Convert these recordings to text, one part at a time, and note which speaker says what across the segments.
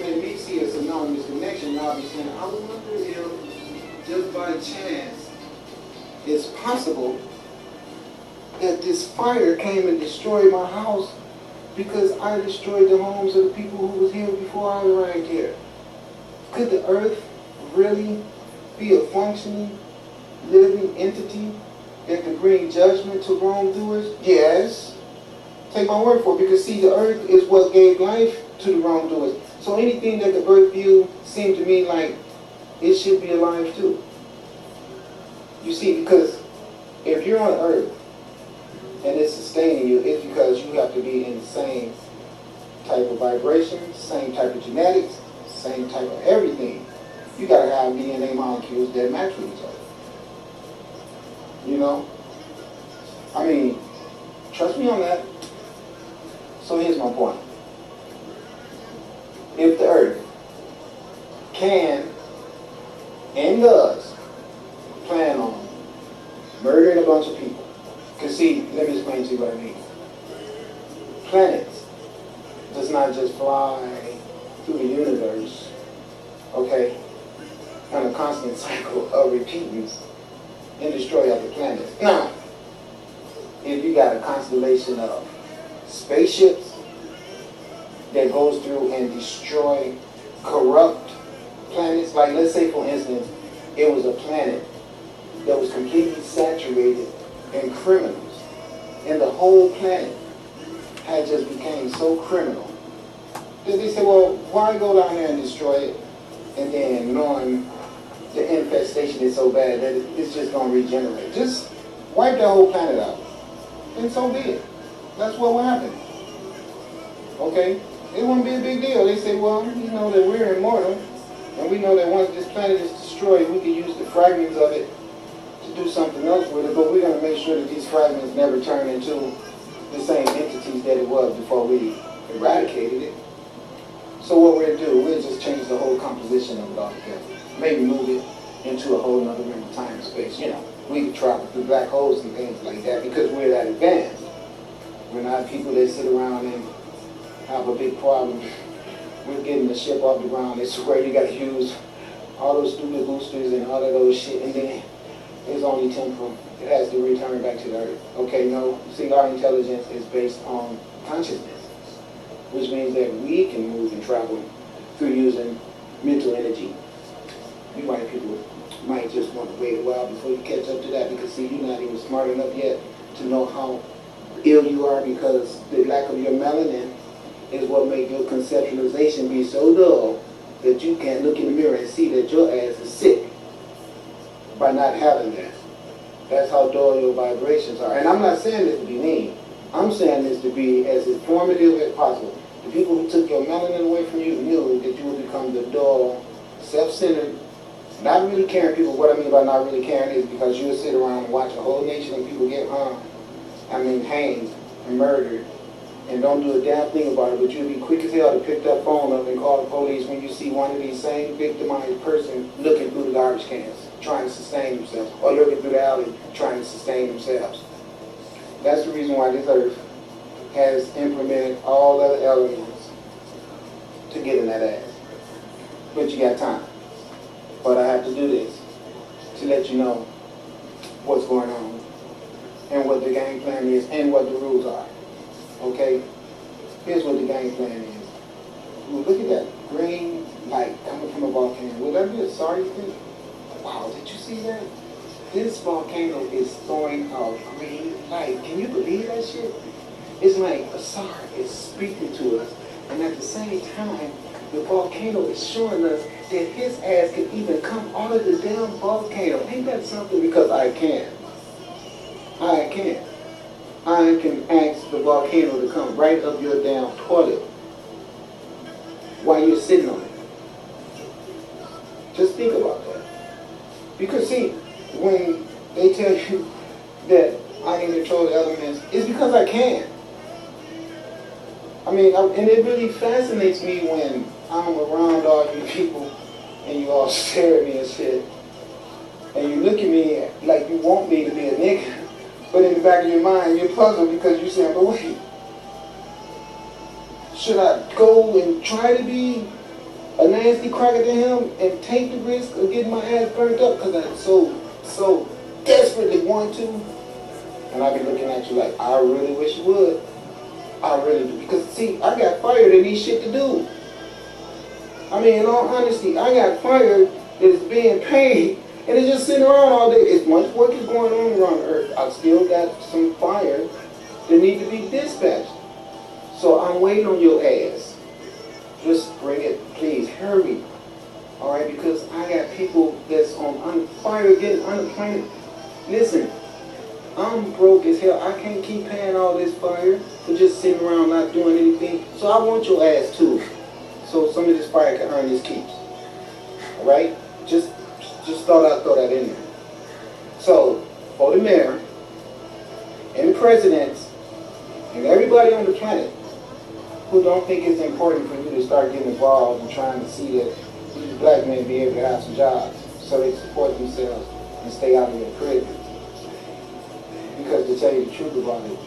Speaker 1: It may see a synonymous connection, and I'll be saying, I wonder if just by chance it's possible that this fire came and destroyed my house because I destroyed the homes of the people who was here before I arrived here. Could the earth really be a functioning, living entity that could bring judgment to wrongdoers? Yes. Take my word for it, because see, the earth is what gave life to the wrongdoers. So anything that the earth view seemed to me like it should be alive too. You see, because if you're on earth and it's sustaining you, it's because you have to be in the same type of vibration, same type of genetics, same type of everything. You gotta have DNA molecules that match with each other. You know? I mean, trust me on that. So here's my point. If the earth can and does plan on murdering a bunch of people, because see, let me explain to you what I mean. Planets does not just fly through the universe, okay, on a constant cycle of repeatings and destroy other planets. Now, if you got a constellation of spaceships that goes through and destroy corrupt planets, like let's say for instance, it was a planet that was completely saturated in criminals, and the whole planet had just became so criminal that they said, well, why go down there and destroy it, and then knowing the infestation is so bad that it's just going to regenerate. Just wipe the whole planet out, and so be it. That's what will happen. Okay? It wouldn't be a big deal. They say, well, you know that we're immortal, and we know that once this planet is destroyed, we can use the fragments of it to do something else with it, but we're going to make sure that these fragments never turn into the same entities that it was before we eradicated it. So what we'll do, we'll just change the whole composition of it altogether. Maybe move it into a whole other realm of time and space. You know, we can travel through black holes and things like that because we're that advanced. We're not people that sit around and have a big problem with getting the ship off the ground. It's where you got to use all those stupid boosters and all of those shit, and then it's only temporal. It has to return back to the earth. Okay, no. See, our intelligence is based on consciousness, which means that we can move and travel through using mental energy. You white people might just want to wait a while before you catch up to that, because see, you're not even smart enough yet to know how ill you are, because the lack of your melanin is what makes your conceptualization be so dull that you can't look in the mirror and see that your ass is sick by not having that. That's how dull your vibrations are. And I'm not saying this to be mean. I'm saying this to be as informative as possible. The people who took your melanin away from you knew that you would become the dull, self-centered, not really caring people. What I mean by not really caring is because you would sit around and watch a whole nation of people get hanged and murdered, and don't do a damn thing about it, but you'd be quick as hell to pick that phone up and call the police when you see one of these same victimized person looking through the garbage cans, trying to sustain themselves, or looking through the alley, trying to sustain themselves. That's the reason why this earth has implemented all other elements to get in that ass. But you got time. But I have to do this to let you know what's going on and what the game plan is and what the rules are. Okay? Here's what the game plan is. Ooh, look at that green light coming from a volcano. Will that be a SAR, you think? Wow, did you see that? This volcano is throwing out green light. Can you believe that shit? It's like a SAR is speaking to us, and at the same time, the volcano is showing us that his ass can even come out of the damn volcano. Ain't that something? Because I can. I can. I can ask the volcano to come right up your damn toilet while you're sitting on it. Just think about that. Because see, when they tell you that I can control the elements, it's because I can. I mean, and it really fascinates me when I'm around all you people and you all stare at me and shit, and you look at me like you want me to be a nigga, but in the back of your mind you're puzzled because you're saying, but wait, should I go and try to be cracker than him and take the risk of getting my ass burnt up because I so desperately want to. And I be looking at you like, I really wish you would. I really do. Because see, I got fired and need shit to do. I mean, in all honesty, I got fired that's being paid and it's just sitting around all day. As much work is going on around Earth, I still got some fire that need to be dispatched. So I'm waiting on your ass. Just bring it, please, hurry. All right, because I got people that's on fire getting unemployment. Listen, I'm broke as hell. I can't keep paying all this fire for just sitting around not doing anything. So I want your ass too. So some of this fire can earn its keeps. All right? Just thought I'd throw that in there. So, for the mayor and the presidents and everybody on the planet who don't think it's important for you to start getting involved and trying to see that these black men be able to have some jobs so they support themselves and stay out of their prison. Because to tell you the truth about it,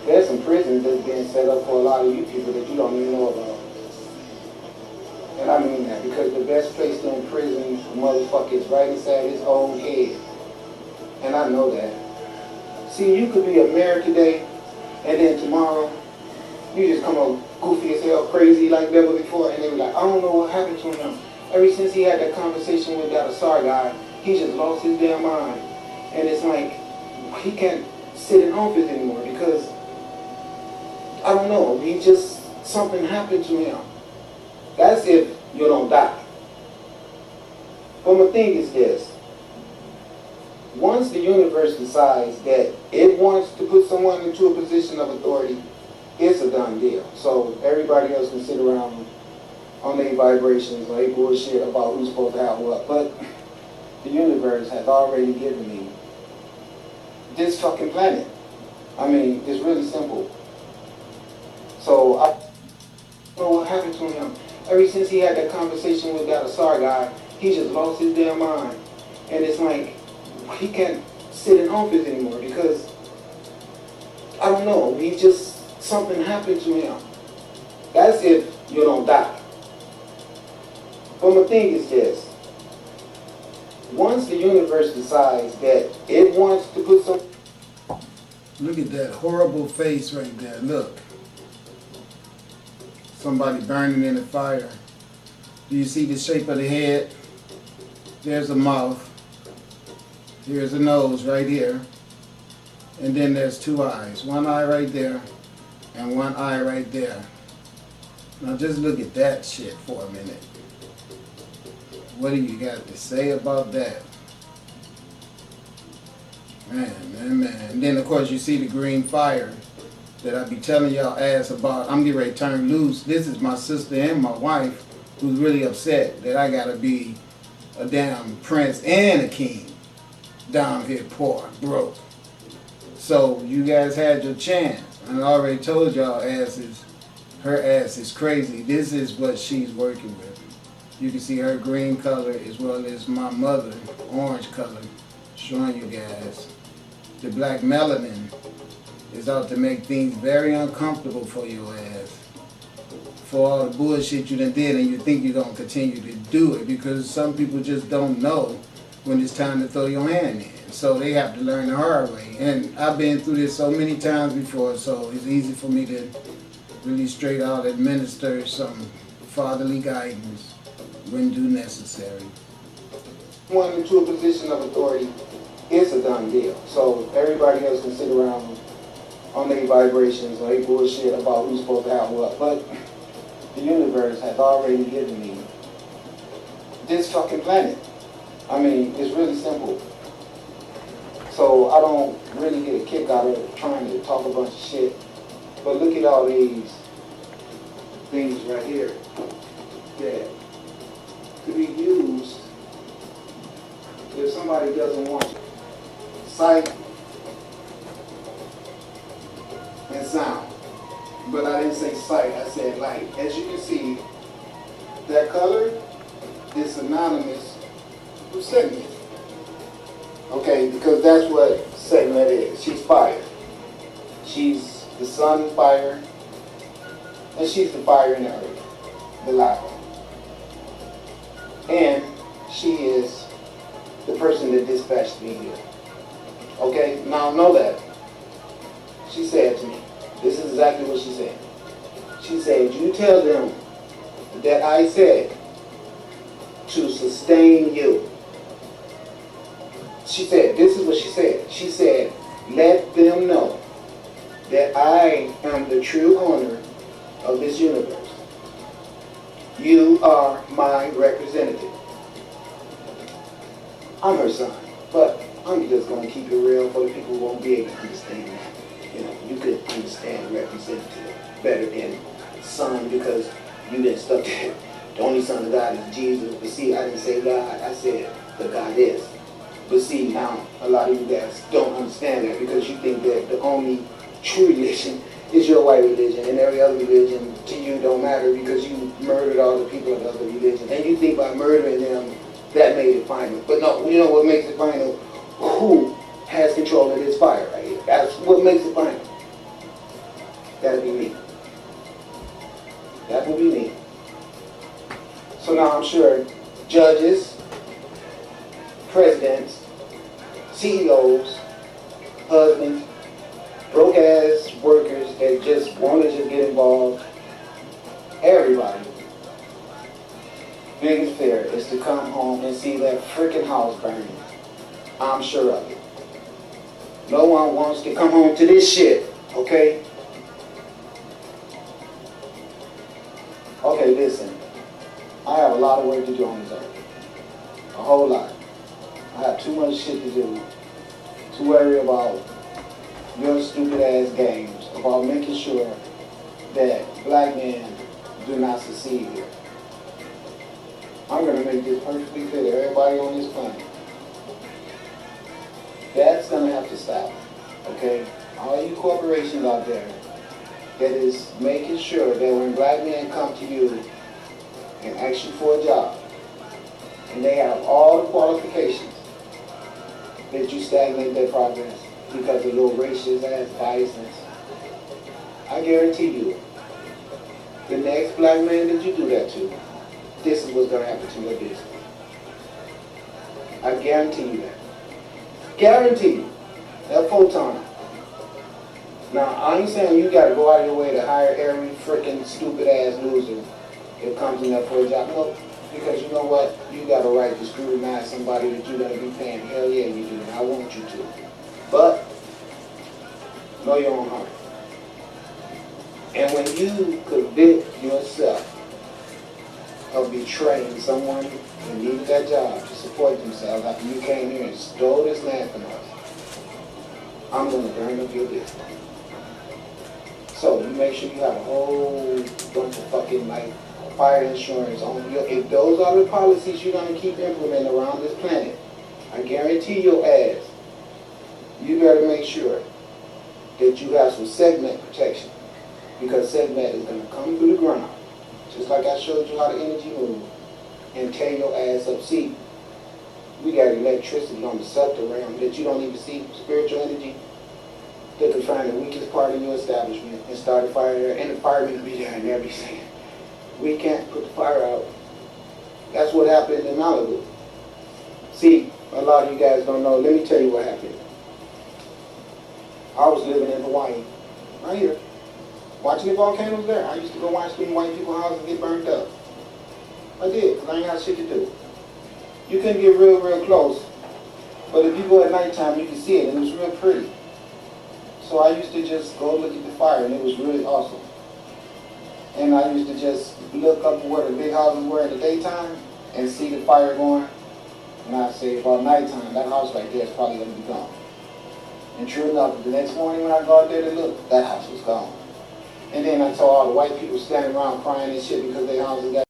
Speaker 1: there's some prisons that's being set up for a lot of you people that you don't even know about. And I mean that because the best place to imprison a motherfucker is right inside his own head. And I know that. See, you could be a mayor today, and then tomorrow, you just come up goofy as hell, crazy like never before, and they be like, I don't know what happened to him. Ever since he had that conversation with that Assar guy, he just lost his damn mind. And it's like, he can't sit in office anymore because, I don't know, something happened to him. That's if you don't die. But my thing is this. Once the universe decides that it wants to put someone into a position of authority, it's a done deal. So everybody else can sit around on their vibrations or their bullshit about who's supposed to have what. But the universe has already given me this fucking planet. I mean, it's really simple. So I don't know what happened to him. Ever since he had that conversation with that Assar guy, he just lost his damn mind. And it's like, he can't sit in office anymore because, I don't know, something happened to him. That's if you don't die. But my thing is this. Once the universe decides that it wants to put some... Look at that horrible face right there. Look. Somebody burning in the fire. Do you see the shape of the head? There's a mouth. Here's a nose right here. And then there's two eyes. One eye right there and one eye right there. Now just look at that shit for a minute. What do you got to say about that? Man. And then of course you see the green fire that I be telling y'all ass about. I'm getting ready to turn loose. This is my sister and my wife who's really upset that I gotta be a damn prince and a king down here poor, broke. So you guys had your chance. And I already told y'all her ass is crazy. This is what she's working with. You can see her green color as well as my mother, orange color, showing you guys. The black melanin is out to make things very uncomfortable for your ass. For all the bullshit you done did and you think you're going to continue to do it because some people just don't know when it's time to throw your hand in. So they have to learn the hard way. And I've been through this so many times before, so it's easy for me to really straight out administer some fatherly guidance when due necessary. One into a position of authority, it's a done deal. So everybody else can sit around on their vibrations or their bullshit about who's supposed to have what. But the universe has already given me this fucking planet. I mean, it's really simple. So I don't really get a kick out of trying to talk a bunch of shit. But look at all these things right here that could be used if somebody doesn't want sight and sound. But I didn't say sight, I said light. As you can see, that color is synonymous with segment. Okay, because that's what segment is. She's fire. She's the sun fire, and she's the fire in the earth, the lava. that I said to sustain you. She said, this is what she said. She said, let them know that I am the true owner of this universe. You are my representative. I'm her son, but I'm just going to keep it real for the people who won't be able to understand that. You know, you could understand representative better than son because you didn't stuck there. The only son of God is Jesus. But see, I didn't say God, I said the God is. But see, now a lot of you guys don't understand that because you think that the only true religion is your white religion and every other religion to you don't matter because you murdered all the people of the other religion. And you think by murdering them, that made it final. But no, you know what makes it final? Who has control of this fire right here? That's what makes it final. That'll be me. That will be me. So now I'm sure judges, presidents, CEOs, husbands, broke ass workers that just want to just get involved, everybody, biggest fear is to come home and see that freaking house burning. I'm sure of it. No one wants to come home to this shit, okay? Okay, listen. I have a lot of work to do on this earth. A whole lot. I have too much shit to do to worry about your stupid ass games, about making sure that black men do not succeed here. I'm going to make this perfectly clear to everybody on this planet. That's going to have to stop, okay? All you corporations out there that is making sure that when black men come to you and ask you for a job, and they have all the qualifications, that you stagnate their progress because of little racist ass biases. I guarantee you, the next black man that you do that to, this is what's going to happen to your business. I guarantee you that. Guarantee you. That photon. Now, I ain't saying you got to go out of your way to hire every freaking stupid ass loser that comes in there for a job. No, because you know what? You got a right to scrutinize somebody that you're going to be paying. Hell yeah, you do. And I want you to. But, know your own heart. And when you convict yourself of betraying someone who needed that job to support themselves after you came here and stole this land from us, I'm going to burn up your business. So you make sure you have a whole bunch of fucking like fire insurance on your. If those are the policies you're going to keep implementing around this planet, I guarantee your ass, you better make sure that you have some segment protection, because segment is going to come through the ground, just like I showed you how the energy moves, and tear your ass up. See, we got electricity on the subtle realm that you don't even see, spiritual energy. They could find the weakest part of your establishment and start a fire there, and the firemen will be there and they'll be saying, we can't put the fire out. That's what happened in Malibu. See, a lot of you guys don't know. Let me tell you what happened. I was living in Hawaii, right here, watching the volcanoes there. I used to go watch them white people's houses get burned up. I did, because I ain't got shit to do. You couldn't get real close, but if you go at nighttime, you can see it, and it was real pretty. So I used to just go look at the fire, and it was really awesome. And I used to just look up where the big houses were in the daytime and see the fire going. And I'd say about nighttime, that house right there is probably going to be gone. And true enough, the next morning when I go out there to look, that house was gone. And then I saw all the white people standing around crying and shit because their houses got